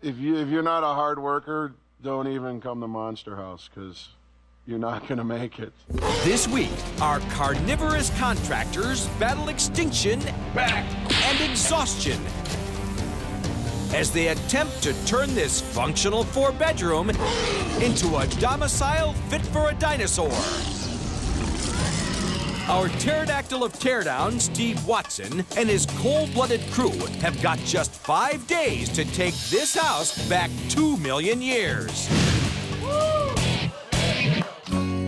If you're not a hard worker, don't even come to Monster House, because you're not gonna make it. This week, our carnivorous contractors battle extinction and exhaustion as they attempt to turn this functional 4-bedroom into a domicile fit for a dinosaur. Our pterodactyl of teardown, Steve Watson, and his cold-blooded crew have got just 5 days to take this house back 2 million years.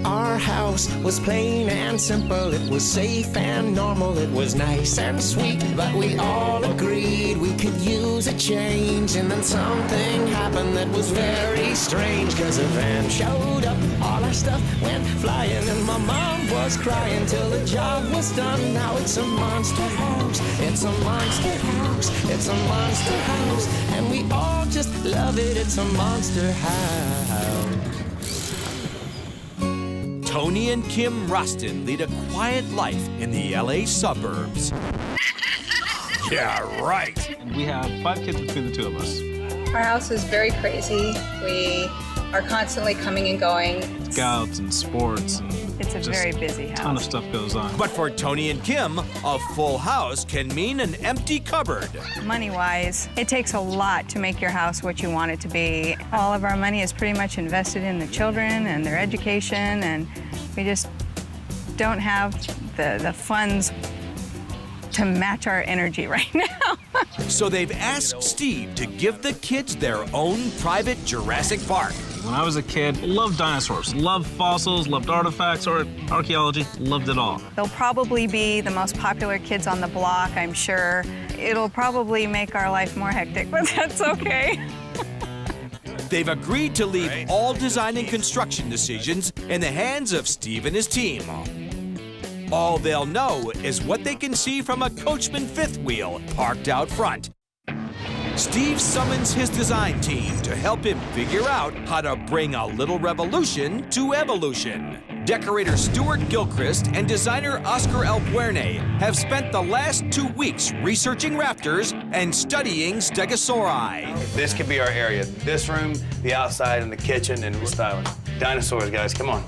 Our house was plain and simple. It was safe and normal. It was nice and sweet, but we all agreed we could use a change. And then something happened that was very strange, 'cause a van showed up, all our stuff went flying, and my mom was crying till the job was done. Now it's a monster house. It's a monster house. It's a monster house, and we all just love it. It's a monster house. Tony and Kim Roston lead a quiet life in the LA suburbs. Yeah, right. We have 5 kids between the 2 of us. Our house is very crazy. We are constantly coming and going. Scouts and sports and it's a very busy house. A ton of stuff goes on. But for Tony and Kim, a full house can mean an empty cupboard. Money-wise, it takes a lot to make your house what you want it to be. All of our money is pretty much invested in the children and their education, and we just don't have the funds to match our energy right now. So they've asked Steve to give the kids their own private Jurassic Park. When I was a kid, loved dinosaurs, loved fossils, loved artifacts, or archaeology, loved it all. They'll probably be the most popular kids on the block, I'm sure. It'll probably make our life more hectic, but that's okay. They've agreed to leave all design and construction decisions in the hands of Steve and his team. All they'll know is what they can see from a Coachman fifth wheel parked out front. Steve summons his design team to help him figure out how to bring a little revolution to evolution. Decorator Stuart Gilchrist and designer Oscar Alpuerne have spent the last 2 weeks researching raptors and studying stegosauri. This could be our area. This room, the outside, and the kitchen, and we're styling. Dinosaurs, guys, come on.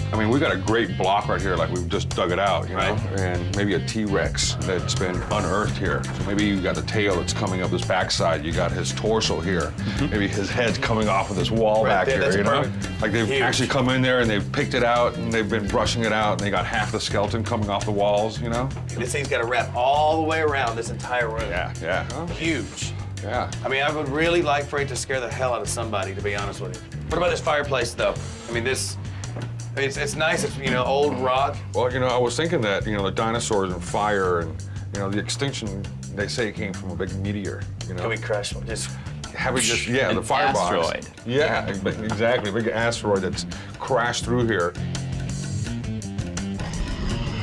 I mean, we got a great block right here, like we've just dug it out, you know? Right. And maybe a T-Rex that's been unearthed here. So maybe you got the tail that's coming up his backside. You got his torso here. Maybe his head's coming off of this wall Right back there, here, that's you know? perfect. Like they've Huge. actually come in there and they've picked it out and they've been brushing it out and they got half the skeleton coming off the walls, you know? This thing's got to wrap all the way around this entire room. Yeah. Huge. Yeah. I mean, I would really like for it to scare the hell out of somebody, to be honest with you. What about this fireplace, though? I mean, it's nice, it's, you know, old rock. Well, you know, I was thinking that, you know, the dinosaurs and fire and, you know, the extinction, they say it came from a big meteor, you know? Can we crash one? Just Having just, yeah, the firebox. Asteroid. Yeah, exactly, a big asteroid that's crashed through here.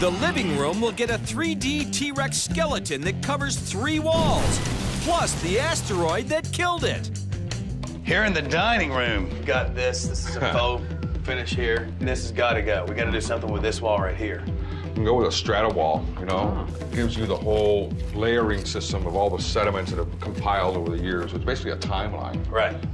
The living room will get a 3D T-Rex skeleton that covers 3 walls, plus the asteroid that killed it. here in the dining room, got this. This is a faux finish here. And this has got to go. We got to do something with this wall right here. You can go with a strata wall, you know? It gives you the whole layering system of all the sediments that have compiled over the years. It's basically a timeline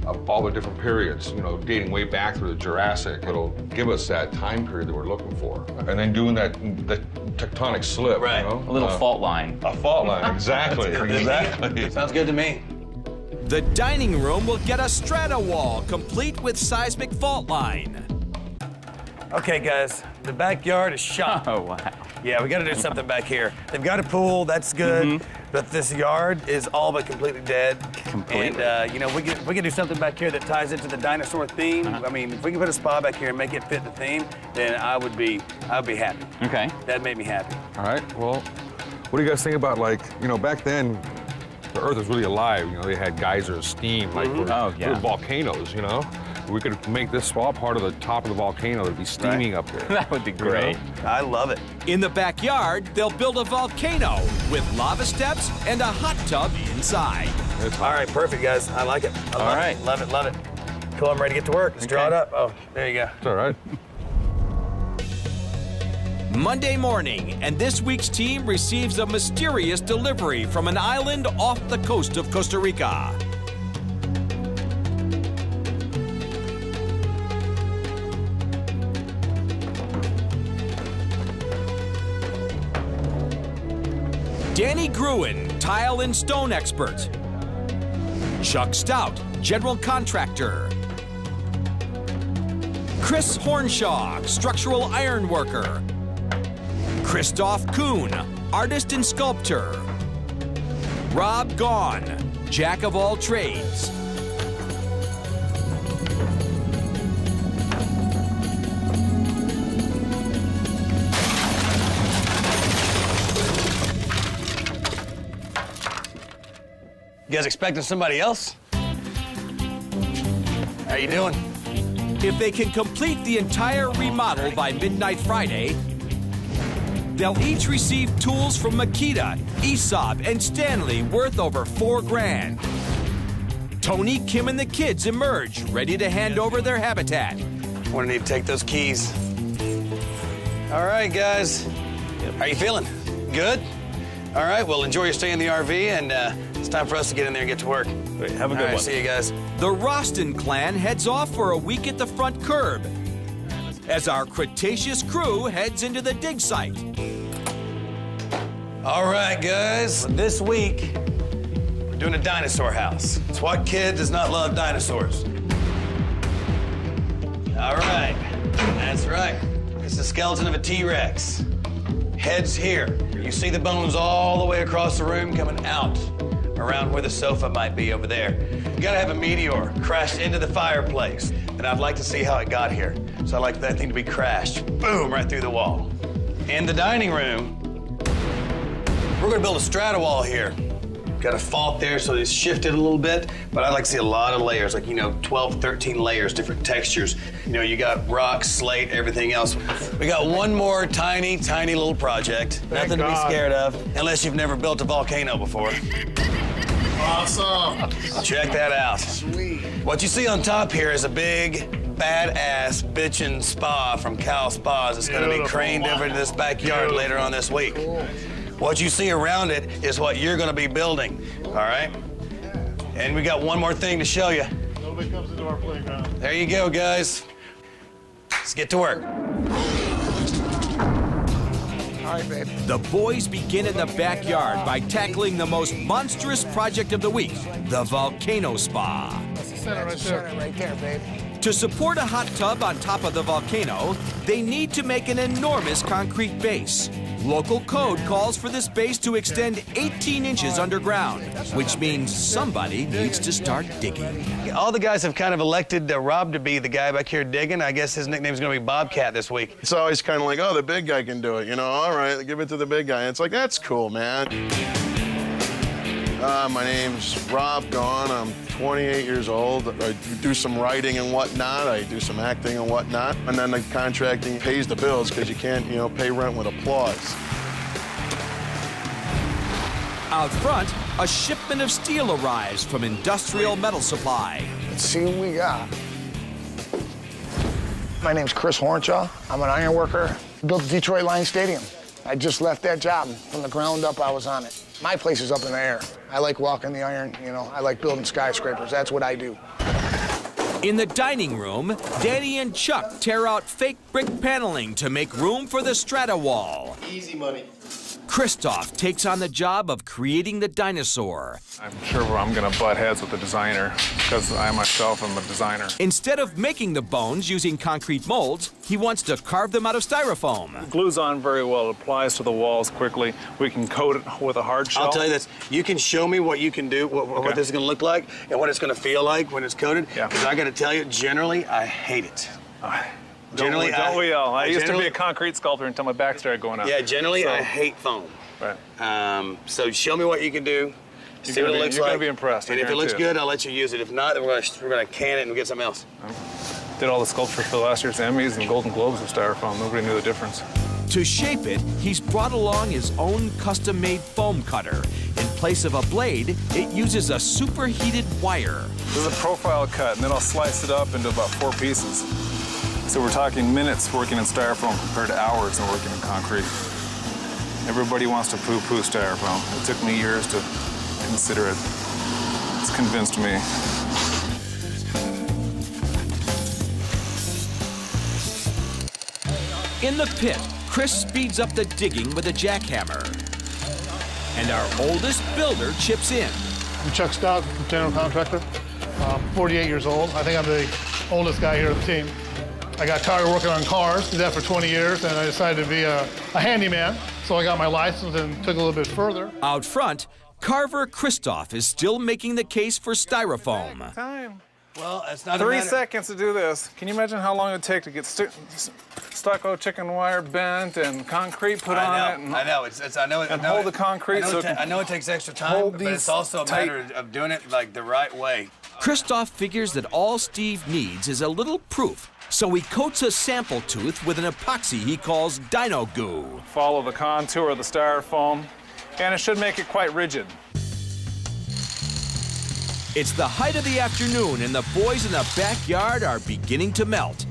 of all the different periods, you know, dating way back through the Jurassic. It'll give us that time period that we're looking for. And then doing that tectonic slip, you know? A little fault line. A fault line, exactly, exactly. Sounds good to me. The dining room will get a strata wall, complete with seismic fault line. Okay, guys, the backyard is shot. Oh, wow. Yeah, we got to do something back here. They've got a pool, that's good, but this yard is all but completely dead. Completely. And, you know, we can do something back here that ties into the dinosaur theme. I mean, if we can put a spa back here and make it fit the theme, then I would be happy. Okay. That'd make me happy. All right, well, what do you guys think about, like, you know, back then, the Earth was really alive. You know, they had geysers, steam, like little volcanoes, you know? We could make this spa part of the top of the volcano that'd be steaming up there. That would be great. You know? I love it. In the backyard, they'll build a volcano with lava steps and a hot tub inside. All right, perfect, guys. I like it. I love it. Love it, love it. Cool, I'm ready to get to work. Let's draw it up. Oh, there you go. It's all right. Monday morning, and this week's team receives a mysterious delivery from an island off the coast of Costa Rica. Danny Gruen, tile and stone expert. Chuck Stout, general contractor. Chris Hornshaw, structural iron worker. Christoph Kuhn, artist and sculptor. Rob Gaughan, jack of all trades. You guys expecting somebody else? How you doing? If they can complete the entire remodel by midnight Friday, they'll each receive tools from Makita, Aesop, and Stanley worth over $4 grand. Tony, Kim, and the kids emerge, ready to hand over their habitat. I'm gonna need to take those keys. All right, guys. How you feeling? Good? All right, well, enjoy your stay in the RV, and it's time for us to get in there and get to work. Great, have a good All right, one. see you guys. The Roston clan heads off for a week at the front curb as our Cretaceous crew heads into the dig site. All right, guys. This week, we're doing a dinosaur house. It's what kid does not love dinosaurs? All right, that's right. It's the skeleton of a T-Rex. Head's here. You see the bones all the way across the room coming out around where the sofa might be over there. You gotta have a meteor crash into the fireplace, and I'd like to see how it got here. So I'd like that thing to be crashed, boom, right through the wall. In the dining room, we're gonna build a strata wall here. Got a fault there, so it's shifted a little bit, but I'd like to see a lot of layers, like, 12, 13 layers, different textures. You got rock, slate, everything else. We got one more tiny, tiny little project. Nothing to be scared of, unless you've never built a volcano before. Awesome. Check that out. Sweet. What you see on top here is a big, badass bitchin' spa from Cal Spas. It's gonna be craned over to this backyard later on this week. What you see around it is what you're gonna be building, all right? And we got one more thing to show you. Nobody comes into our playground. There you go, guys. Let's get to work. All right, babe. The boys begin in the backyard by tackling the most monstrous project of the week, the Volcano Spa. That's the center right there, babe. To support a hot tub on top of the volcano, they need to make an enormous concrete base. Local code calls for this base to extend 18 inches underground, which means somebody needs to start digging. All the guys have kind of elected Rob to be the guy back here digging. I guess his nickname's gonna be Bobcat this week. It's always kind of like, oh, the big guy can do it. All right, give it to the big guy. And it's like, that's cool, man. My name's Rob Gaughan. I'm 28 years old. I do some writing and whatnot. I do some acting and whatnot. And then the contracting pays the bills because you can't, pay rent with applause. Out front, a shipment of steel arrives from Industrial Metal Supply. Let's see what we got. My name's Chris Hornshaw. I'm an iron worker. Built the Detroit Lions Stadium. I just left that job. From the ground up, I was on it. My place is up in the air. I like walking the iron, I like building skyscrapers. That's what I do. In the dining room, Danny and Chuck tear out fake brick paneling to make room for the strata wall. Easy money. Christoph takes on the job of creating the dinosaur. I'm sure I'm going to butt heads with the designer because I myself am a designer. Instead of making the bones using concrete molds, he wants to carve them out of styrofoam. It glues on very well. It applies to the walls quickly. We can coat it with a hard shell. I'll tell you this, you can show me what you can do, what this is gonna look like, and what it's gonna feel like when it's coated. Yeah. Because I gotta tell you, generally, I hate it. Generally, don't we all? I used to be a concrete sculptor until my back started going out. Yeah, generally, I hate foam. Right. So show me what you can do. See what it looks like. You're gonna be impressed. And if it looks good, I'll let you use it. If not, then we're gonna can it and get something else. Did all the sculpture for last year's Emmys and Golden Globes with styrofoam. Nobody knew the difference. To shape it, he's brought along his own custom-made foam cutter. In place of a blade, it uses a superheated wire. This is a profile cut, and then I'll slice it up into about 4 pieces. So we're talking minutes working in styrofoam compared to hours in working in concrete. Everybody wants to poo-poo styrofoam. It took me years to consider it. It's convinced me. In the pit, Chris speeds up the digging with a jackhammer. And our oldest builder chips in. I'm Chuck Stout, general contractor. 48 years old. I think I'm the oldest guy here on the team. I got tired of working on cars, did that for 20 years, and I decided to be a handyman. So I got my license and took it a little bit further. Out front, carver Christoph is still making the case for styrofoam. Time. Well, it's not 3 seconds to do this. Can you imagine how long it would take to get stucco chicken wire bent and concrete put on it? I know. I know. And hold the concrete. I know it takes extra time, but it's also a matter of doing it like the right way. Christoph figures that all Steve needs is a little proof, so he coats a sample tooth with an epoxy he calls Dino Goo. Follow the contour of the styrofoam, and it should make it quite rigid. It's the height of the afternoon, and the boys in the backyard are beginning to melt.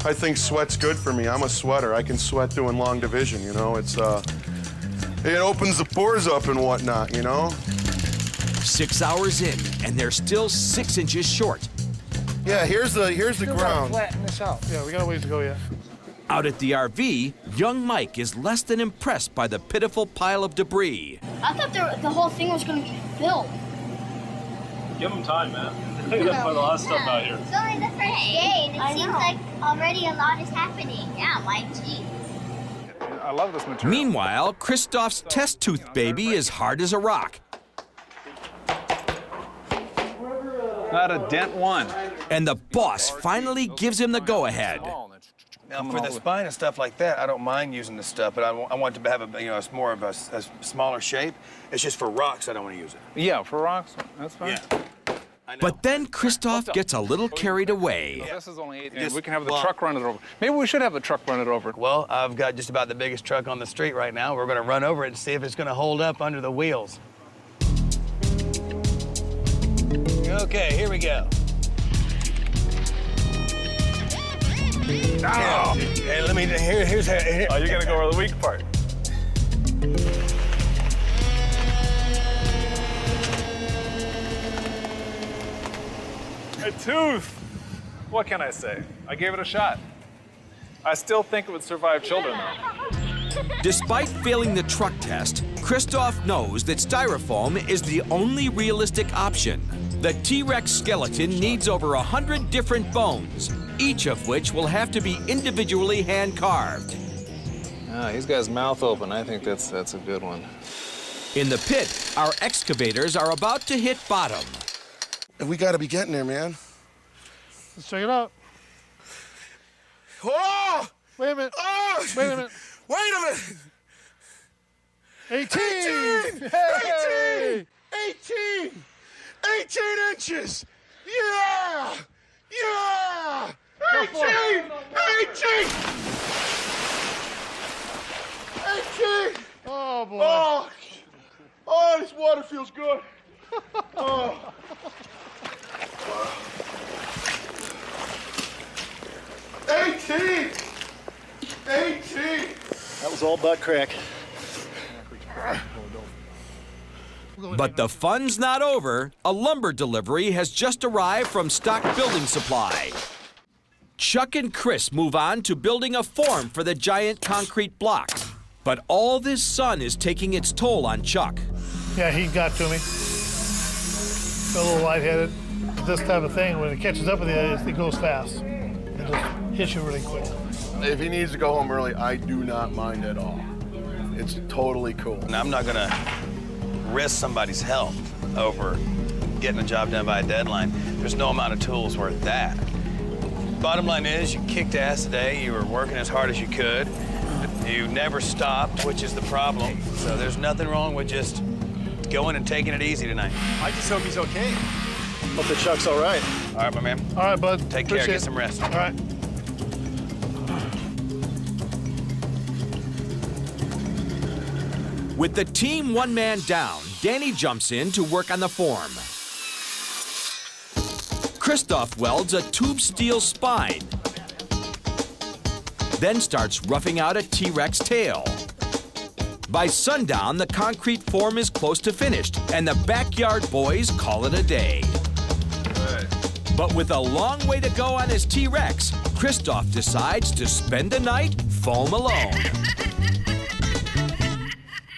I think sweat's good for me. I'm a sweater. I can sweat doing long division, you know. It opens the pores up and whatnot, you know. 6 hours in, and they're still 6 inches short. Yeah, here's the ground. Flatten this out. Yeah, we got a ways to go yet. Out at the RV, young Mike is less than impressed by the pitiful pile of debris. I thought the whole thing was going to be filled. Give them time, man. They got put a lot of stuff out here. It's only the first day, and it seems like already a lot is happening. Yeah, my geez. I love this material. Meanwhile, Christoph's test tooth baby is hard as a rock. Not a dent one. And the boss finally gives him the go-ahead. Now, for the spine and stuff like that, I don't mind using this stuff, but I want it to have a more of a smaller shape. It's just for rocks I don't want to use it. Yeah, for rocks, that's fine. Yeah. But then Christoph gets a little carried away. This is only 8 inches. We can have the truck run it over. Maybe we should have the truck run it over. Well, I've got just about the biggest truck on the street right now. We're going to run over it and see if it's going to hold up under the wheels. Okay, here we go. Oh. Hey, let me, here's how. Oh, you're gonna go over the weak part. A tooth. What can I say? I gave it a shot. I still think it would survive children, though. Despite failing the truck test, Christoph knows that styrofoam is the only realistic option. The T-Rex skeleton needs over 100 different bones, each of which will have to be individually hand-carved. Ah, he's got his mouth open. I think that's a good one. In the pit, our excavators are about to hit bottom. We got to be getting there, man. Let's check it out. Oh! Wait a minute. Oh! Wait a minute. Wait a minute. 18! 18! Hey! 18! 18 inches! Yeah! Yeah! 18! 18! 18! Oh, boy. Oh! Oh, this water feels good. Oh. 18! 18! That was all butt crack. But the fun's not over. A lumber delivery has just arrived from Stock Building Supply. Chuck and Chris move on to building a form for the giant concrete block. But all this sun is taking its toll on Chuck. Yeah, he got to me. Got a little lightheaded. This type of thing, when it catches up with you, it goes fast. It just hits you really quick. If he needs to go home early, I do not mind at all. It's totally cool. And I'm not gonna risk somebody's health over getting a job done by a deadline. There's no amount of tools worth that. Bottom line is, you kicked ass today. You were working as hard as you could. You never stopped, which is the problem. So there's nothing wrong with just going and taking it easy tonight. I just hope he's okay. Hope the Chuck's all right. All right, my man. All right, bud. Take care. Appreciate Get some rest. All right. With the team one man down, Danny jumps in to work on the form. Christoph welds a tube steel spine, then starts roughing out a T-Rex tail. By sundown, the concrete form is close to finished, and the backyard boys call it a day. But with a long way to go on his T-Rex, Christoph decides to spend the night foam alone.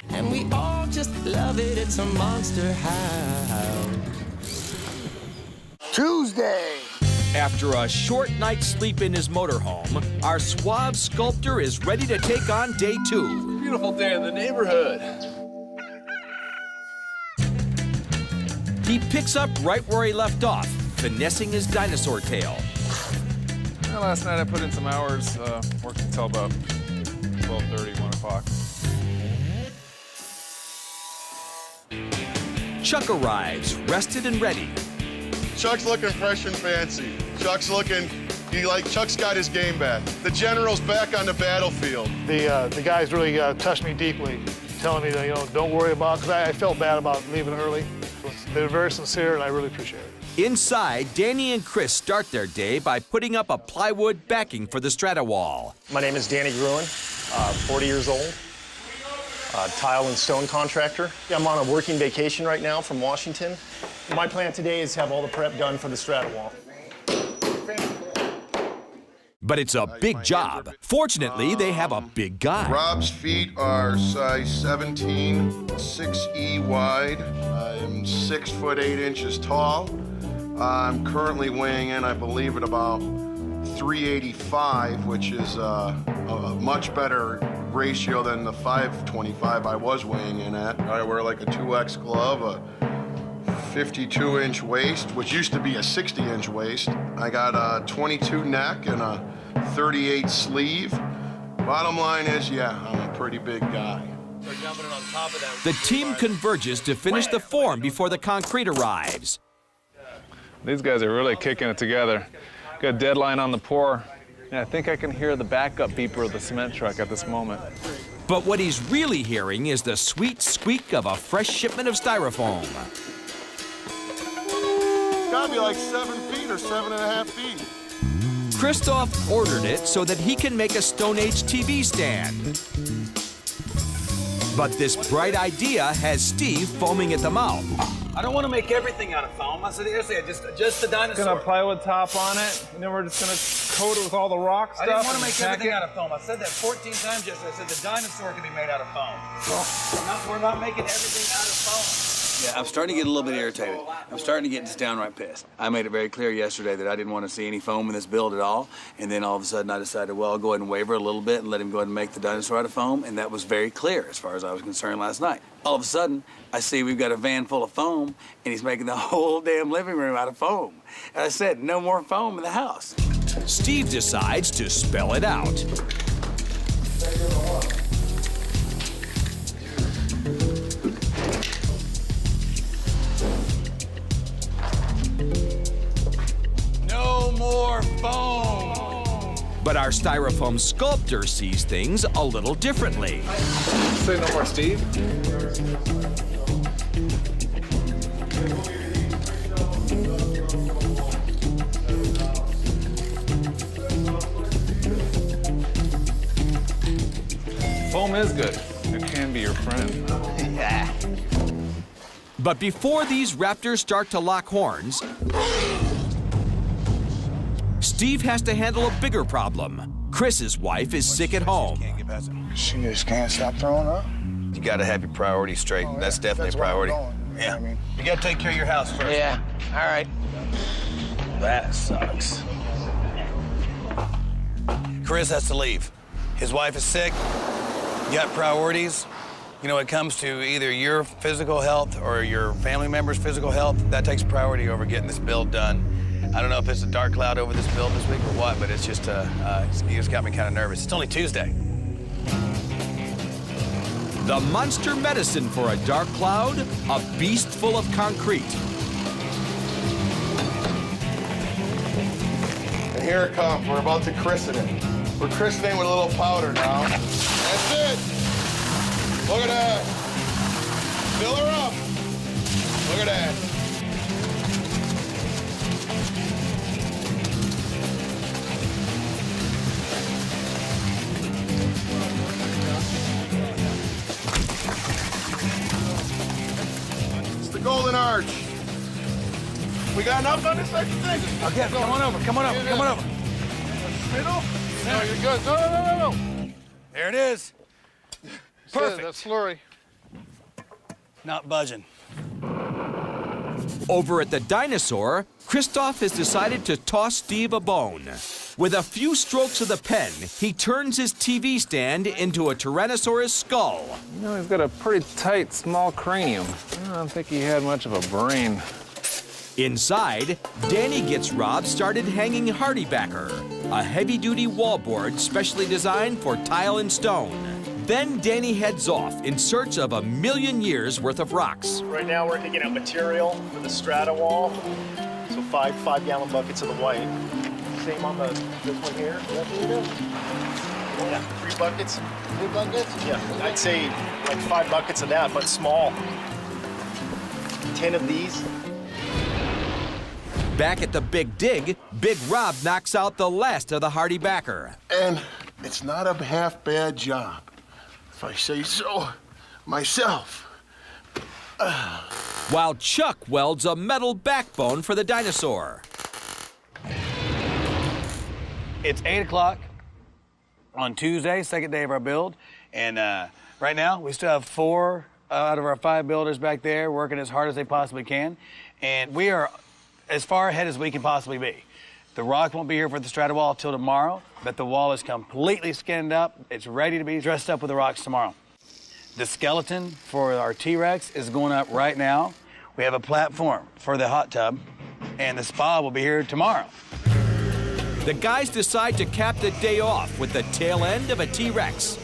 And we all just just love it, it's a monster house. Tuesday. After a short night's sleep in his motorhome, our suave sculptor is ready to take on day 2. Beautiful day in the neighborhood. He picks up right where he left off, finessing his dinosaur tail. Yeah, last night I put in some hours, worked until about 12:30, 1 o'clock. Chuck arrives, rested and ready. Chuck's looking fresh and fancy. Chuck's got his game back. The general's back on the battlefield. The guys really touched me deeply, telling me that, you know, don't worry about, because I felt bad about leaving early. They were very sincere, and I really appreciate it. Inside, Danny and Chris start their day by putting up a plywood backing for the Strata wall. My name is Danny Gruen, 40 years old, tile and stone contractor. I'm on a working vacation right now from Washington. My plan today is to have all the prep done for the Strata wall. But it's a big job. Fortunately, they have a big guy. Rob's feet are size 17, 6E wide. I'm 6 foot 8 inches tall. I'm currently weighing in, I believe, at about 385, which is a much better ratio than the 525 I was weighing in at. I wear like a 2X glove, a 52-inch waist, which used to be a 60-inch waist. I got a 22 neck and a 38 sleeve. Bottom line is, yeah, I'm a pretty big guy. The team converges to finish the form before the concrete arrives. These guys are really kicking it together. Got a deadline on the pour, and I think I can hear the backup beeper of the cement truck at this moment. But what he's really hearing is the sweet squeak of a fresh shipment of styrofoam. It's gotta be like 7 feet or 7.5 feet. Christoph ordered it so that he can make a Stone Age TV stand. But this bright idea has Steve foaming at the mouth. I don't want to make everything out of foam. I said, seriously, just the dinosaur. Gonna plywood top on it, and then we're just gonna coat it with all the rock stuff. I didn't want to make everything out of foam. I said that 14 times yesterday. I said the dinosaur can be made out of foam. We're not making everything out of foam. Yeah, I'm starting to get a little bit irritated. I'm starting to get just downright pissed. I made it very clear yesterday that I didn't want to see any foam in this build at all, and then all of a sudden I decided, well, I'll go ahead and waver a little bit and let him go ahead and make the dinosaur out of foam, and that was very clear as far as I was concerned last night. All of a sudden, I see we've got a van full of foam, and he's making the whole damn living room out of foam. And I said, no more foam in the house. Steve decides to spell it out. No more foam. But our styrofoam sculptor sees things a little differently. Say no more, Steve. Foam is good. It can be your friend. Yeah. But before these raptors start to lock horns, Steve has to handle a bigger problem. Chris's wife is sick at home. She just can't stop throwing up. You got to have your priorities straight. Oh, that's definitely that's a priority. where I'm going. Yeah. I mean, you got to take care of your house first. Yeah. All right. That sucks. Chris has to leave. His wife is sick. You got priorities. You know, it comes to either your physical health or your family member's physical health. That takes priority over getting this build done. I don't know if it's a dark cloud over this build this week or what, but it's just, you just got me kind of nervous. It's only Tuesday. The monster medicine for a dark cloud, a beast full of concrete. And here it comes. We're about to christen it. We're christening with a little powder now. That's it. Look at that. Fill her up. Look at that. It's the golden arch. We got enough on this section thing? Okay, come on over, come on over, come on over. Middle? No, you're good. No. There it is. Perfect. That's slurry. Not budging. Over at the Dinosaur, Christoph has decided to toss Steve a bone. With a few strokes of the pen, he turns his TV stand into a Tyrannosaurus skull. You know, he's got a pretty tight, small cranium. I don't think he had much of a brain. Inside, Danny gets Rob started hanging Hardybacker, a heavy-duty wallboard specially designed for tile and stone. Then Danny heads off in search of 1,000,000 years worth of rocks. Right now we're picking up material for the Strata wall. So five-gallon buckets of the white. Same on this one here. Yeah, 3 buckets. 3 buckets? Yeah, I'd say like 5 buckets of that, but small. 10 of these. Back at the Big Dig, Big Rob knocks out the last of the Hardybacker. And it's not a half-bad job, if I say so myself. While Chuck welds a metal backbone for the Dinosaur. It's 8 o'clock on Tuesday, second day of our build. And right now, we still have 4 out of our 5 builders back there working as hard as they possibly can. And we are as far ahead as we can possibly be. The rock won't be here for the Strata wall till tomorrow, but the wall is completely skinned up. It's ready to be dressed up with the rocks tomorrow. The skeleton for our T-Rex is going up right now. We have a platform for the hot tub, and the spa will be here tomorrow. The guys decide to cap the day off with the tail end of a T-Rex.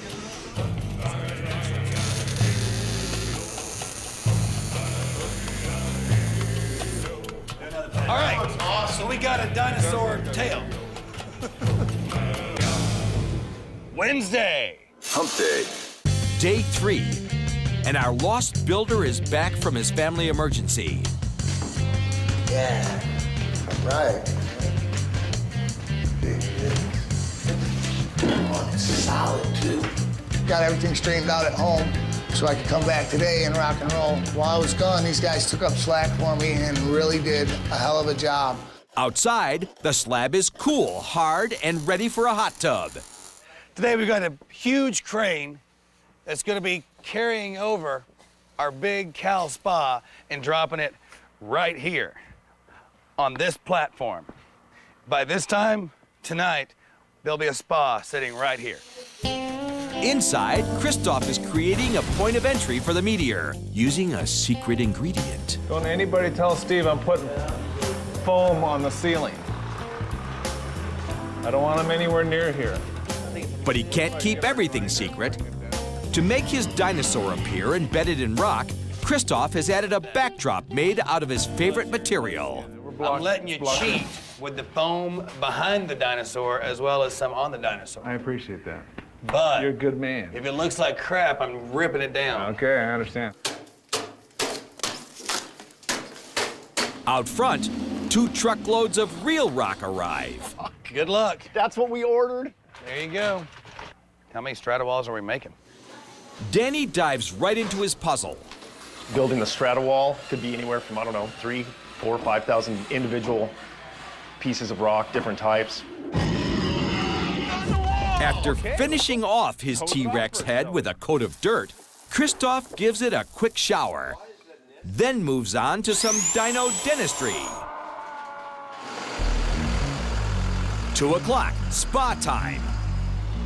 All right, so we got a dinosaur tail. Wednesday. Hump day. Day 3, and our lost builder is back from his family emergency. Yeah, right. Oh, it's solid, too. Got everything straightened out at home so I could come back today and rock and roll. While I was gone, these guys took up slack for me and really did a hell of a job. Outside, the slab is cool, hard, and ready for a hot tub. Today we've got a huge crane that's going to be carrying over our big Cal spa and dropping it right here on this platform. By this time tonight, there'll be a spa sitting right here. Inside, Christoph is creating a point of entry for the Meteor using a secret ingredient. Don't anybody tell Steve I'm putting foam on the ceiling. I don't want him anywhere near here. But he can't keep everything secret. To make his dinosaur appear embedded in rock, Christoph has added a backdrop made out of his favorite material. I'm letting you cheat with the foam behind the dinosaur as well as some on the dinosaur. I appreciate that. But you're a good man. If it looks like crap, I'm ripping it down. Okay, I understand. Out front, 2 truckloads of real rock arrive. Good luck. That's what we ordered. There you go. How many Strata walls are we making? Danny dives right into his puzzle. Building the Strata wall could be anywhere from, I don't know, 3, 4, 5,000 individual pieces of rock, different types. After finishing off his T-Rex head with a coat of dirt, Christoph gives it a quick shower, then moves on to some dino dentistry. 2 o'clock, spa time.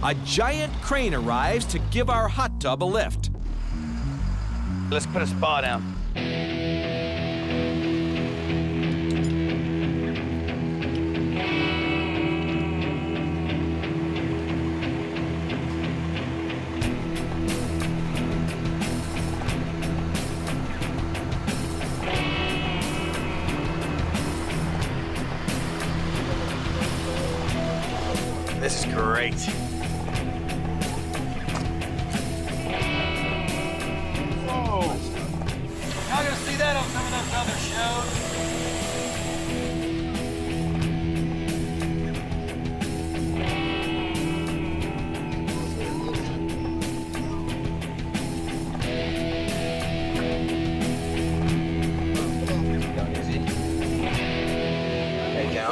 A giant crane arrives to give our hot tub a lift. Let's put a spa down. This is great. Whoa. Y'all gonna see that on some of those other shows?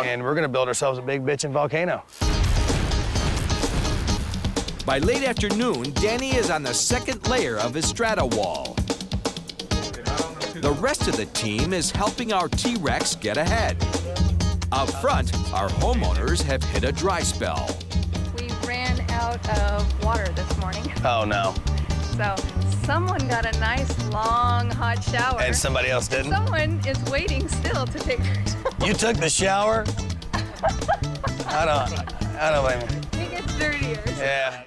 And we're gonna build ourselves a big bitchin' volcano. By late afternoon, Danny is on the second layer of his Strata wall. The rest of the team is helping our T-Rex get ahead. Out front, our homeowners have hit a dry spell. We ran out of water this morning. Oh, no. So someone got a nice, long, hot shower. And somebody else didn't? Someone is waiting still to take their shower. You took the shower? I don't blame you. It gets dirtier. Yeah.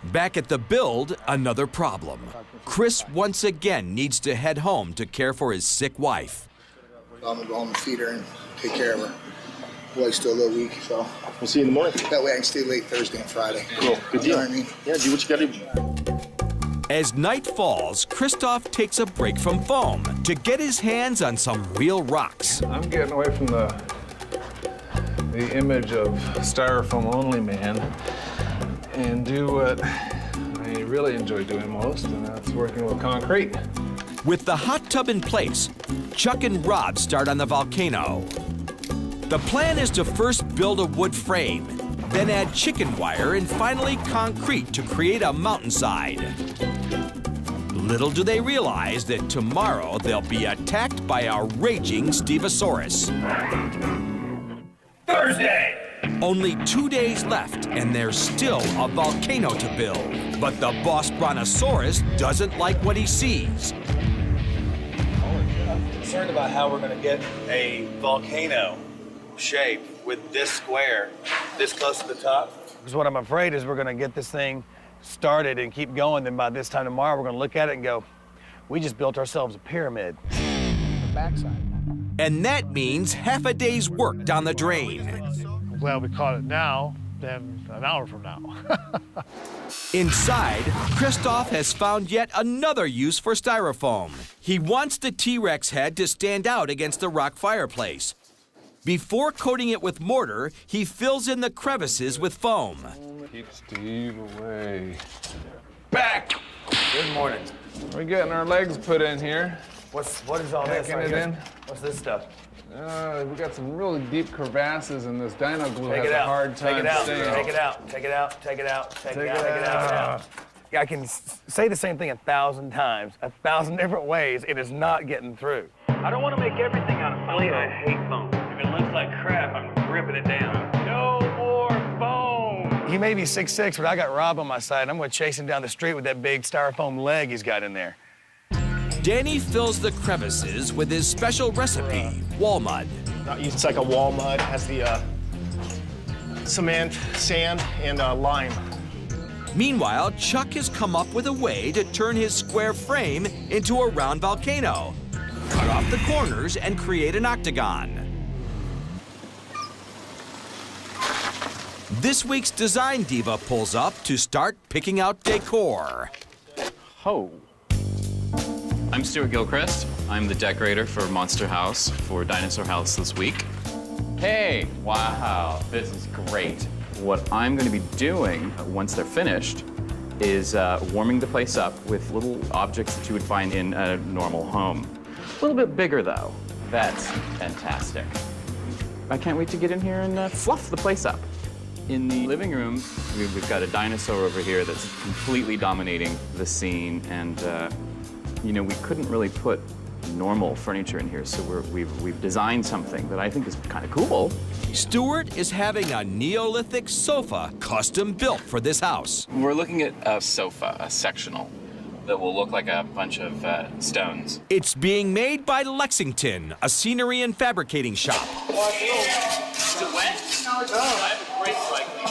Back at the build, another problem. Chris once again needs to head home to care for his sick wife. I'm gonna go home and feed her and take care of her. Boy's still a little weak, so. We'll see you in the morning. That way I can stay late Thursday and Friday. Cool, good deal. You know what I mean? Yeah, do what you gotta do. As night falls, Christoph takes a break from foam to get his hands on some real rocks. I'm getting away from the image of styrofoam only man and do what I really enjoy doing most, and that's working with concrete. With the hot tub in place, Chuck and Rob start on the Volcano. The plan is to first build a wood frame, then add chicken wire and finally concrete to create a mountainside. Little do they realize that tomorrow they'll be attacked by a raging Stevosaurus. Thursday! Only 2 days left, and there's still a volcano to build. But the boss brontosaurus doesn't like what he sees. I'm concerned about how we're going to get a volcano shape with this square this close to the top. Because what I'm afraid is we're going to get this thing started and keep going. Then by this time tomorrow, we're going to look at it and go, we just built ourselves a pyramid. The backside. And that means half a day's work down the drain. I'm glad we caught it now than an hour from now. Inside, Christoph has found yet another use for styrofoam. He wants the T-Rex head to stand out against the rock fireplace. Before coating it with mortar, he fills in the crevices with foam. Keep Steve away. Back! Good morning. We're getting our legs put in here. What is all this? Packing it in. What's this stuff? We got some really deep crevasses, and this dino glue Take has it a out. hard time Take it out. staying. Take it out. Take it out. Take it out. Take it out. Take it out. Yeah, I can say the same thing 1,000 times, 1,000 different ways. It is not getting through. I don't want to make everything out of foam. I hate foam. If it looks like crap, I'm ripping it down. No more foam. He may be 6'6", but I got Rob on my side. I'm going to chase him down the street with that big styrofoam leg he's got in there. Danny fills the crevices with his special recipe, wall mud. It's like a wall mud. It has the cement, sand, and lime. Meanwhile, Chuck has come up with a way to turn his square frame into a round volcano. Cut off the corners and create an octagon. This week's Design Diva pulls up to start picking out decor. Ho. I'm Stuart Gilchrist. I'm the decorator for Monster House for Dinosaur House this week. Hey, wow, this is great. What I'm going to be doing once they're finished is warming the place up with little objects that you would find in a normal home. A little bit bigger, though. That's fantastic. I can't wait to get in here and fluff the place up. In the living room, we've got a dinosaur over here that's completely dominating the scene, and you know, we couldn't really put normal furniture in here, so we've designed something that I think is kind of cool. Stuart is having a Neolithic sofa custom built for this house. We're looking at a sofa, a sectional, that will look like a bunch of stones. It's being made by Lexington, a scenery and fabricating shop. Is it wet? No, it's not. I have a great cycling.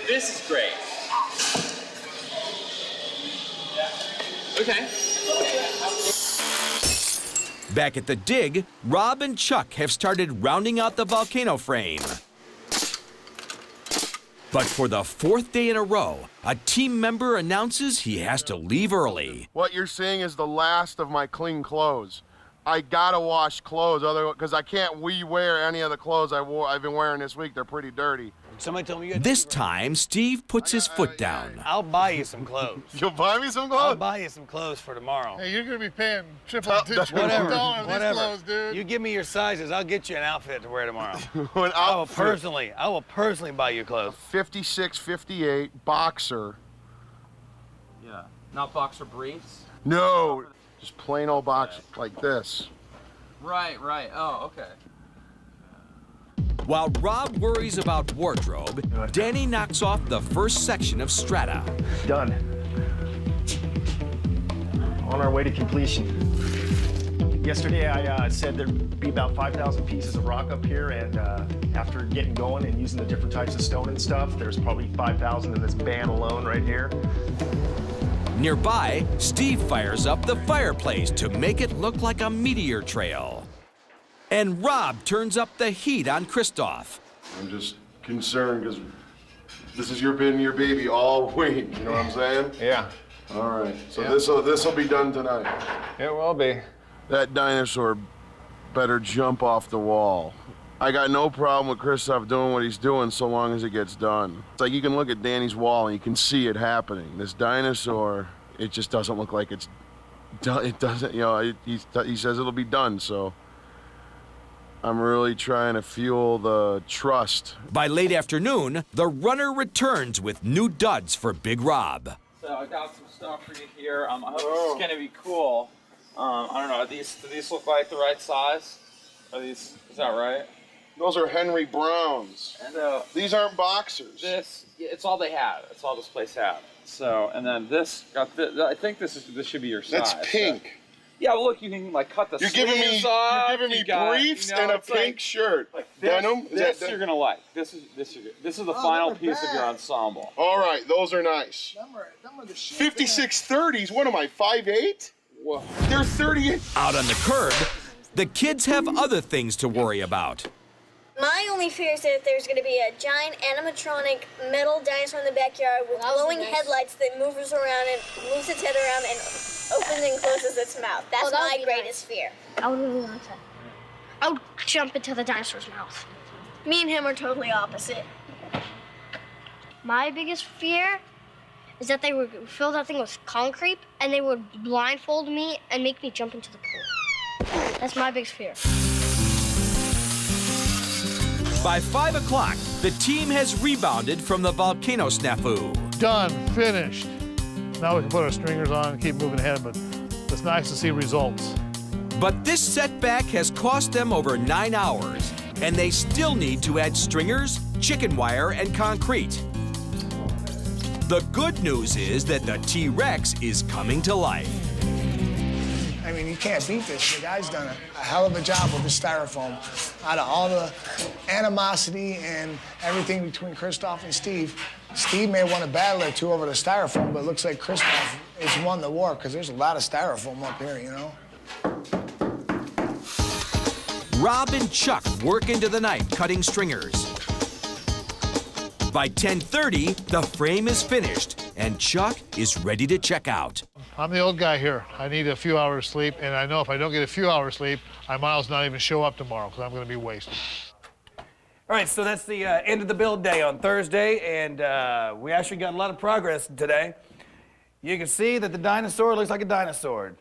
This is great. Okay. Back at the dig, Rob and Chuck have started rounding out the volcano frame. But for the 4th day in a row, a team member announces he has to leave early. What you're seeing is the last of my clean clothes. I gotta wash clothes, because I can't re-wear any of the clothes I've been wearing this week. They're pretty dirty. Somebody told me you had This time, Steve puts his foot down. I'll buy you some clothes. You'll buy me some clothes? I'll buy you some clothes for tomorrow. Hey, you're gonna be paying triple digits Whatever. on these clothes, dude. You give me your sizes, I'll get you an outfit to wear tomorrow. I will personally buy you clothes. 56, 58 boxer. Yeah. Not boxer briefs? No. Just plain old box like this. Right. Oh, okay. While Rob worries about wardrobe, Danny knocks off the first section of Strata. Done. On our way to completion. Yesterday I said there'd be about 5,000 pieces of rock up here, and after getting going and using the different types of stone and stuff, there's probably 5,000 in this band alone right here. Nearby, Steve fires up the fireplace to make it look like a meteor trail. And Rob turns up the heat on Christoph. I'm just concerned because this has been your baby all week, you know what I'm saying? Yeah. All right, so this'll be done tonight. It will be. That dinosaur better jump off the wall. I got no problem with Christoph doing what he's doing so long as it gets done. It's like you can look at Danny's wall and you can see it happening. This dinosaur, it just doesn't look like it's done. It doesn't, you know, he says it'll be done, so I'm really trying to fuel the trust. By late afternoon, the runner returns with new duds for Big Rob. So I got some stuff for you here. I hope this is gonna be cool. I don't know, do these look like the right size? Is that right? Those are Henry Browns. And these aren't boxers. It's all they have. It's all this place has. So, and then this, I think this should be your size. That's pink. So. Yeah, well, look, you can like cut the sleeves off. You're giving me briefs and a pink shirt. Like this, denim? This you're gonna like. This is the final piece of your ensemble. All right, those are nice. 5630s. What am I, 5'8"? Whoa. They're 38. Out on the curb, the kids have other things to worry about. My only fear is that there's going to be a giant animatronic metal dinosaur in the backyard with glowing headlights that moves around and moves its head around and opens and closes its mouth. That's my greatest fear. I would really like that. I would jump into the dinosaur's mouth. Me and him are totally opposite. My biggest fear is that they would fill that thing with concrete and they would blindfold me and make me jump into the pool. That's my biggest fear. By 5 o'clock, the team has rebounded from the volcano snafu. Done, finished. Now we can put our stringers on and keep moving ahead, but it's nice to see results. But this setback has cost them over 9 hours, and they still need to add stringers, chicken wire, and concrete. The good news is that the T-Rex is coming to life. I mean, you can't beat this. The guy's done a hell of a job with the styrofoam. Out of all the animosity and everything between Christoph and Steve, Steve may have won a battle or two over the styrofoam, but it looks like Christoph has won the war because there's a lot of styrofoam up here, you know? Rob and Chuck work into the night cutting stringers. By 10:30, the frame is finished, and Chuck is ready to check out. I'm the old guy here. I need a few hours sleep, and I know if I don't get a few hours sleep, I might as well not even show up tomorrow because I'm going to be wasted. All right, so that's the end of the build day on Thursday, and we actually got a lot of progress today. You can see that the dinosaur looks like a dinosaur.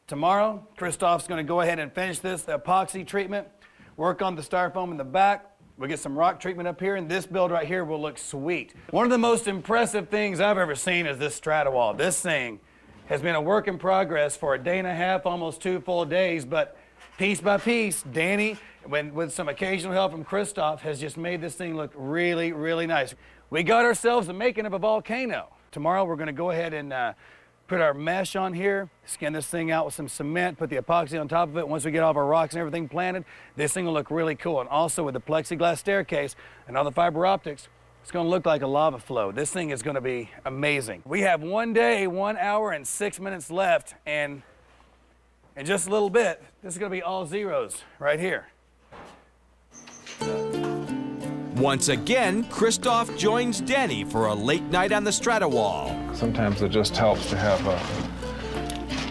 Tomorrow, Christoph's going to go ahead and finish this, the epoxy treatment, work on the styrofoam in the back. We'll get some rock treatment up here, and this build right here will look sweet. One of the most impressive things I've ever seen is this Strata wall. This thing has been a work in progress for a day and a half, almost 2 full days, but piece by piece, Danny, with some occasional help from Christoph, has just made this thing look really, really nice. We got ourselves the making of a volcano. Tomorrow we're gonna go ahead and put our mesh on here, skin this thing out with some cement, put the epoxy on top of it. Once we get all of our rocks and everything planted, this thing will look really cool. And also with the plexiglass staircase and all the fiber optics, it's gonna look like a lava flow. This thing is gonna be amazing. We have 1 day, 1 hour, and 6 minutes left, and in just a little bit, this is gonna be all zeros right here. Once again, Christoph joins Danny for a late night on the Strata wall. Sometimes it just helps to have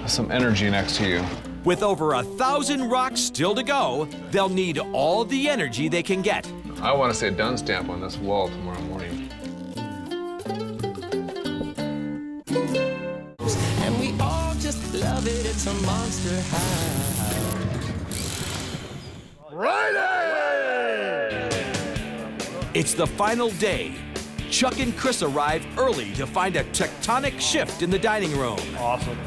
some energy next to you. With over 1,000 rocks still to go, they'll need all the energy they can get. I want to see a done stamp on this wall tomorrow morning. And we all just love it, it's a monster high. It's the final day. Chuck and Chris arrive early to find a tectonic shift in the dining room. Awesome.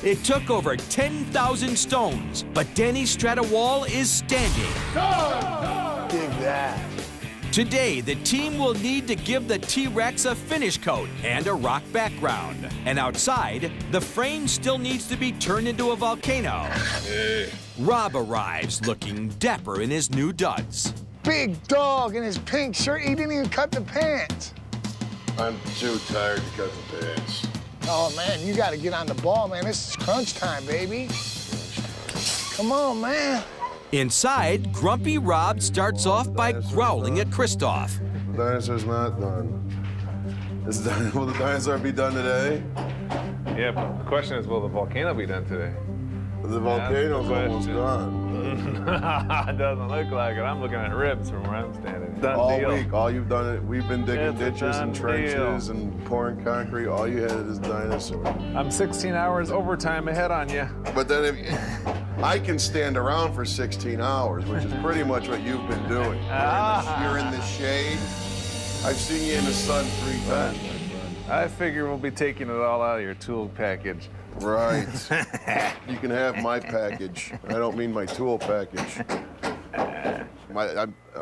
It took over 10,000 stones, but Danny's Strata wall is standing. Dig that. Today, the team will need to give the T-Rex a finish coat and a rock background. And outside, the frame still needs to be turned into a volcano. Rob arrives looking dapper in his new duds. Big dog in his pink shirt. He didn't even cut the pants. I'm too tired to cut the pants. Oh, man, you got to get on the ball, man. This is crunch time, baby. Come on, man. Inside, grumpy Rob starts off by growling at Christoph. The dinosaur's not done. Will the dinosaur be done today? Yeah, but the question is, will the volcano be done today? The volcano's almost done. It doesn't look like it. I'm looking at ribs from where I'm standing. Done All deal. week, all you've done it. We've been digging It's a ditches and done trenches deal. and pouring concrete. All you had is dinosaur. I'm 16 hours overtime ahead on you. But then I can stand around for 16 hours, which is pretty much what you've been doing. You're in the shade. I've seen you in the sun 3 times, my friend. I figure we'll be taking it all out of your tool package. Right. You can have my package. I don't mean my tool package.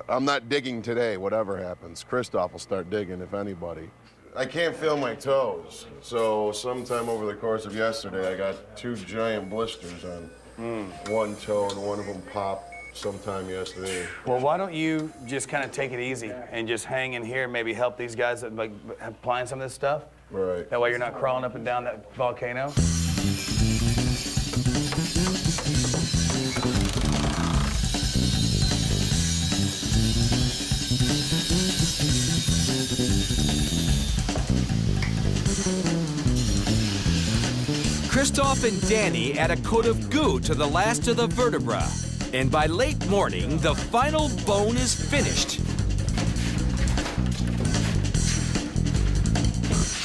I'm not digging today, whatever happens. Christoph will start digging, if anybody. I can't feel my toes, so sometime over the course of yesterday, I got 2 giant blisters on one toe, and one of them popped sometime yesterday. Well, why don't you just kind of take it easy and just hang in here and maybe help these guys that, like, applying some of this stuff? Right. That way you're not crawling up and down that volcano. Christoph and Danny add a coat of goo to the last of the vertebra. And by late morning, the final bone is finished.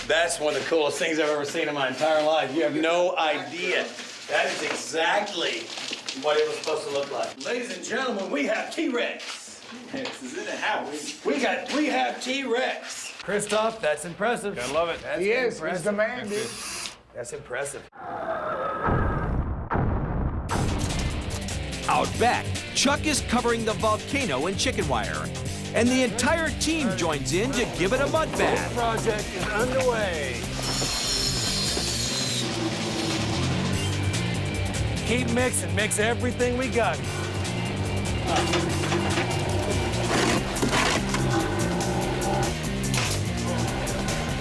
That's one of the coolest things I've ever seen in my entire life. You have no idea. That is exactly what it was supposed to look like. Ladies and gentlemen, we have T-Rex. This is in the house. We have T-Rex. Christoph, that's impressive. I love it. That's He is. impressive. He's the man, dude. That's impressive. Out back, Chuck is covering the volcano in chicken wire. And the entire team joins in to give it a mud bath. This project is underway. Keep mixing. Mix everything we got.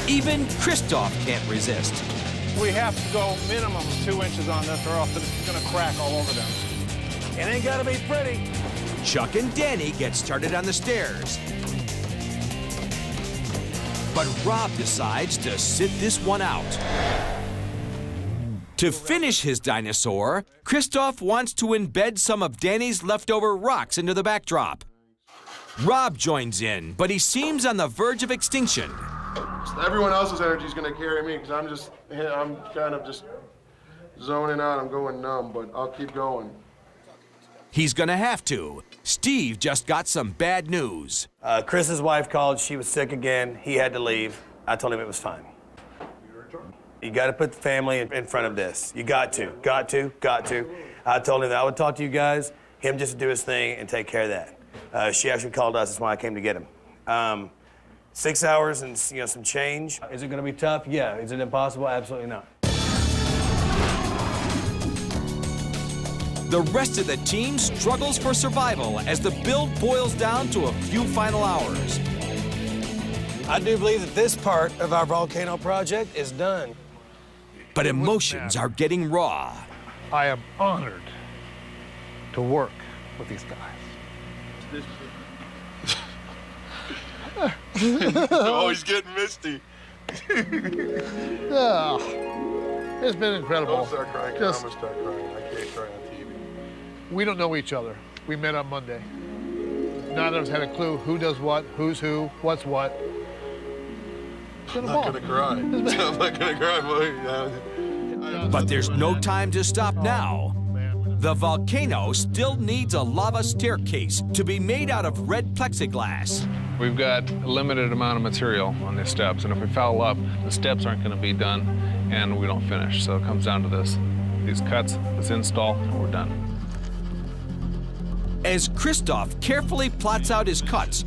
Even Christoph can't resist. We have to go minimum 2 inches on this, or else it's gonna crack all over them. It ain't gotta be pretty. Chuck and Danny get started on the stairs. But Rob decides to sit this one out. To finish his dinosaur, Christoph wants to embed some of Danny's leftover rocks into the backdrop. Rob joins in, but he seems on the verge of extinction. Everyone else's energy is going to carry me because I'm kind of just zoning out. I'm going numb, but I'll keep going. He's gonna have to. Steve just got some bad news. Chris's wife called. She was sick again. He had to leave. I told him it was fine. You got to put the family in front of this. You got to. I told him that I would talk to you guys, him just do his thing and take care of that. She actually called us. That's why I came to get him. 6 hours and some change. Is it going to be tough? Yeah. Is it impossible? Absolutely not. The rest of the team struggles for survival as the build boils down to a few final hours. I do believe that this part of our volcano project is done. But emotions are getting raw. I am honored to work with these guys. Oh, he's getting misty. Yeah. It's been incredible. Don't start crying. I'm gonna start crying. I can't cry on TV. We don't know each other. We met on Monday. None of us had a clue who does what, who's who, what's what. I'm not gonna cry. I'm not gonna cry, boy. But there's no time to stop now. The volcano still needs a lava staircase to be made out of red plexiglass. We've got a limited amount of material on these steps, and if we foul up, the steps aren't going to be done, and we don't finish. So it comes down to this. these cuts, this install, and we're done. As Christoph carefully plots out his cuts,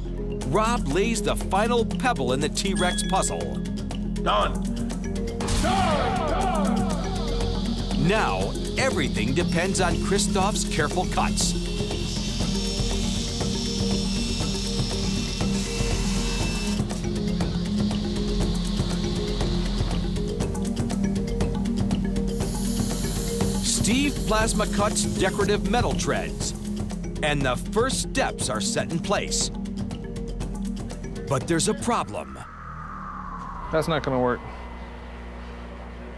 Rob lays the final pebble in the T-Rex puzzle. Done. Now, everything depends on Christoph's careful cuts. Steve plasma cuts decorative metal treads, and the first steps are set in place. But there's a problem. That's not gonna work.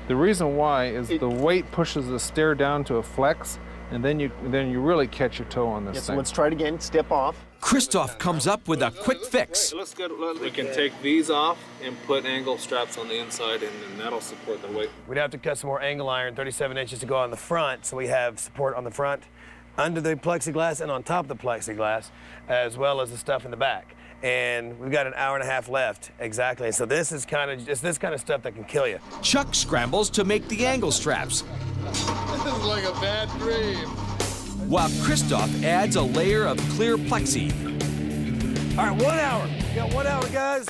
The reason why is the weight pushes the stair down to a flex, and then you really catch your toe on this thing. So let's try it again. Step off. Christoph comes up with a quick fix. It looks good. We can take these off and put angle straps on the inside, and then that'll support the weight. We'd have to cut some more angle iron, 37 inches to go on the front, so we have support on the front, under the plexiglass, and on top of the plexiglass, as well as the stuff in the back. And we've got an hour and a half left, exactly. So this is this kind of stuff that can kill you. Chuck scrambles to make the angle straps, This is like a bad dream. while Christoph adds a layer of clear plexi. All right, 1 hour. We got 1 hour, guys.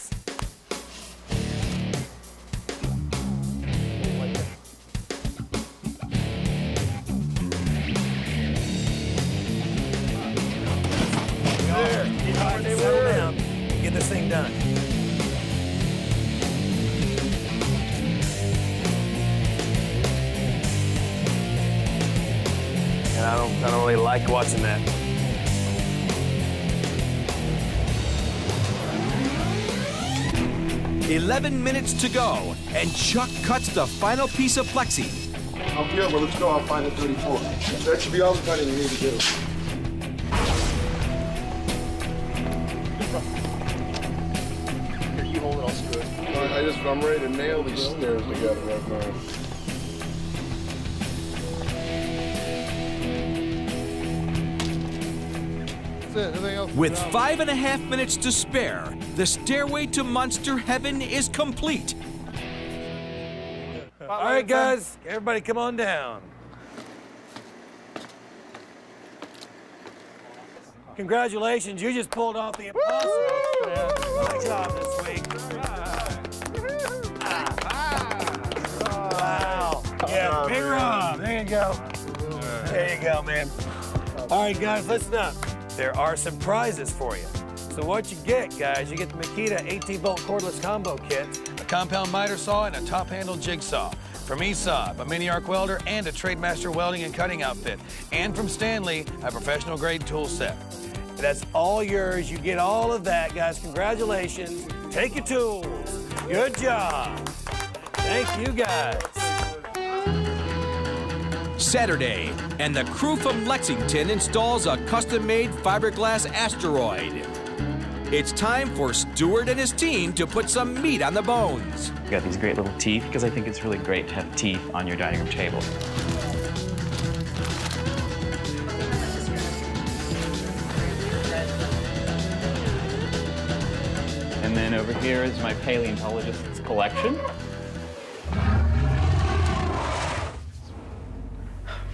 There. Settle down. Get this thing done. And I don't really like watching that. "11 minutes to go, and Chuck cuts the final piece of plexi. Okay, well, let's go. I'll find the 34. That should be all the cutting you need to do. Here, you hold it, I'll screw it. I'm ready to nail these stairs together right now. With 5.5 minutes to spare, the stairway to monster heaven is complete. All right, guys, everybody come on down. Congratulations, you just pulled off the impossible. Good job this week. Wow. Yeah, big Rob. There you go. There you go, man. All right, guys, listen up. There are some prizes for you. So what you get, guys, you get the Makita 18-volt cordless combo kit, a compound miter saw, and a top-handle jigsaw. From ESOP, a mini arc welder, and a Trademaster welding and cutting outfit. And from Stanley, a professional-grade tool set. That's all yours. You get all of that, guys. Congratulations. Take your tools. Good job. Thank you, guys. Saturday, and the crew from Lexington installs a custom-made fiberglass asteroid. It's time for Stuart and his team to put some meat on the bones. We got these great little teeth because I think it's really great to have teeth on your dining room table. And then over here is my paleontologist's collection.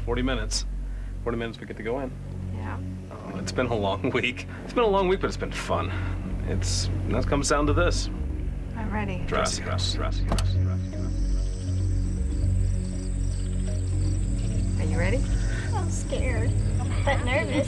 40 minutes. 40 minutes we get to go in. Yeah. It's been a long week. It's been a long week, but it's been fun. That comes down to this. I'm ready. Dress. Are you ready? I'm scared, but nervous.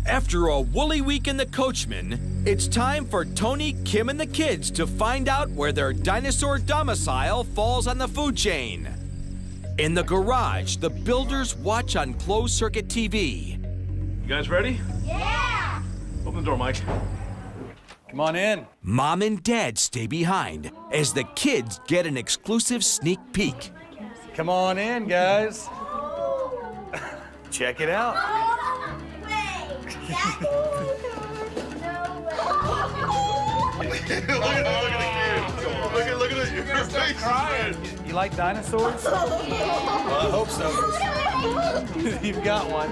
After a woolly week in the Coachman, it's time for Tony, Kim, and the kids to find out where their dinosaur domicile falls on the food chain. In the garage, the builders watch on closed-circuit TV. You guys ready? Yeah! Open the door, Mike. Come on in. Mom and Dad stay behind as the kids get an exclusive sneak peek. Come on in, guys. Check it out. Look at the kids. Look at You're gonna start crying. You like dinosaurs? Well, I hope so. You've got one.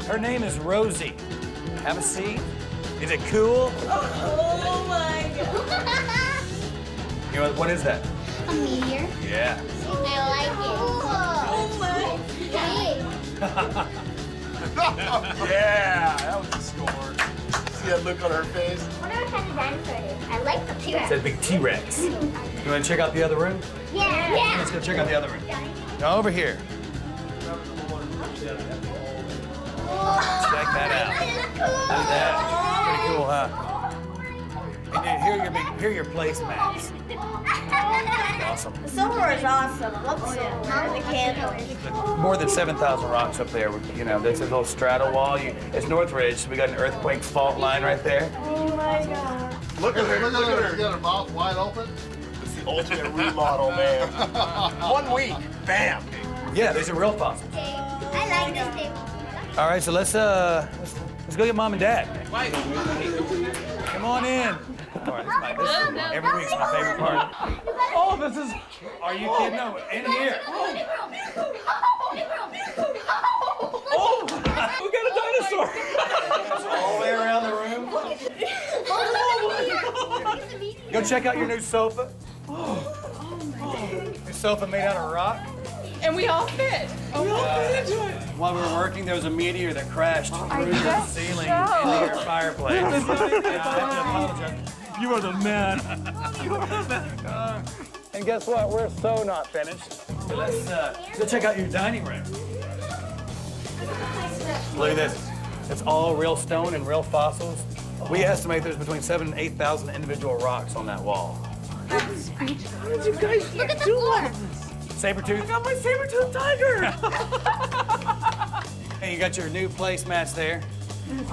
Her name is Rosie. Have a seat. Is it cool? Oh my god. You know what is that? A meteor. Yeah. I like it. Oh my. Yeah, that was a score. See that look on her face? I wonder what kind of dinosaur it is. I like the T-Rex. It's a big T-Rex. You want to check out the other room? Yeah. Let's go check out the other room. Now over here. Check that out. Look at that. Pretty cool, huh? And then here are your placemats. Awesome. The silver is awesome. I love the silver and the candles. More than 7,000 rocks up there. You know, there's a little strata wall. It's Northridge, so we got an earthquake fault line right there. Oh my god. Look at her, look at her. She got her mouth wide open. It's the ultimate remodel, man. 1 week, bam. Yeah, these are real fossils. I like this thing. All right, so let's go get Mom and Dad. Come on in. All right, every week's my favorite part. Oh, this is. Are you kidding? No, in here. Oh, we got a dinosaur. All the way around the room. Go check out your new sofa. New sofa made out of rock. And we all fit. We all fit into it. While we were working, there was a meteor that crashed through the ceiling so. into your fireplace. I have to apologize. You are the man. You are the man. And guess what? We're so not finished. So let's go check out your dining room. Look at this. It's all real stone and real fossils. We estimate there's between 7,000 and 8,000 individual rocks on that wall. How did you guys Look at the floor. Saber-tooth? I got my saber-tooth tiger. And you got your new placemats there.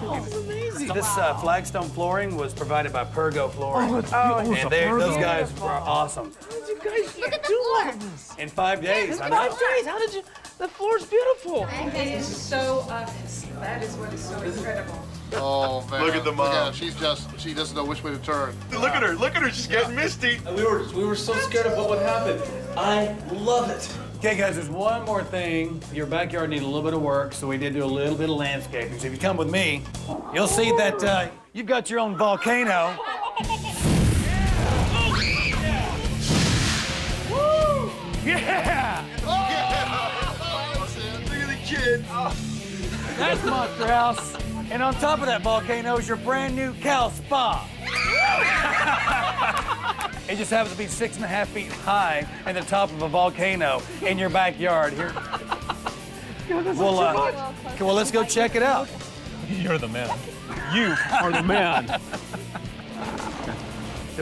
Oh, it's amazing. This flagstone flooring was provided by Pergo Flooring. Oh, it's beautiful. And those guys were awesome. How did you guys do all of this? In 5 days, I know. 5 days. How did you? The floor's beautiful. It is so obvious. That is what is so incredible. Oh man! Look at the mom. Look at her. She doesn't know which way to turn. Look at her, she's getting misty. We were so scared of what would happen. I love it. Okay, guys, there's one more thing. Your backyard needed a little bit of work, so we did do a little bit of landscaping. So if you come with me, you'll see that you've got your own volcano. Woo! Yeah! Look at the kid. That's Monster House. And on top of that volcano is your brand new cow spa. It just happens to be 6.5 feet high at the top of a volcano in your backyard here. Well, let's go check it out. You're the man. You are the man.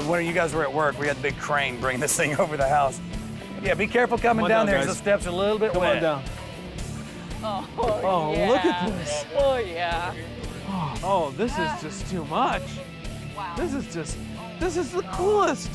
When you guys were at work, we had a big crane bring this thing over the house. Yeah, be careful coming down there, because the steps are a little bit wet. Come on down. Oh, yeah. Look at this. Oh, yeah. Oh, this is just too much. Wow. This is the coolest.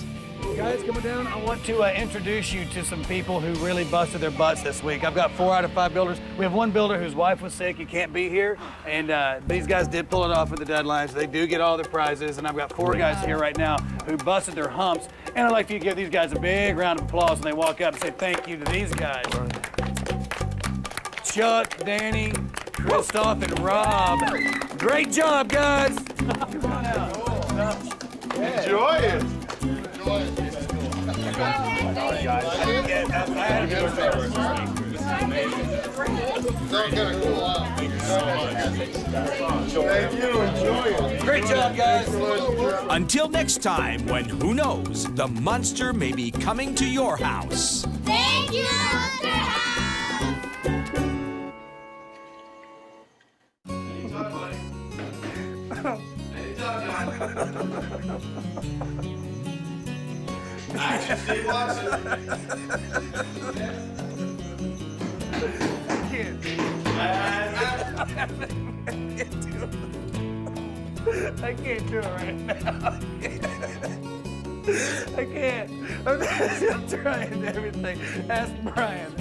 Guys, coming down, I want to introduce you to some people who really busted their butts this week. I've got 4 out of 5 builders. We have one builder whose wife was sick, he can't be here, and these guys did pull it off with the deadlines. They do get all their prizes, and I've got 4 guys here right now who busted their humps, and I'd like for you to give these guys a big round of applause when they walk up and say thank you to these guys. Chuck, Danny, Christoph, and Rob. Great job, guys. Come on out. Enjoy it. All right, guys. I had a good favor. Don't get a cool out. Thank you. Enjoy it. Great job, guys. Until next time, when who knows, the monster may be coming to your house. Thank you, Monster House. Steve Watson. I can't do it right now. I can't. I'm trying everything. Ask Brian.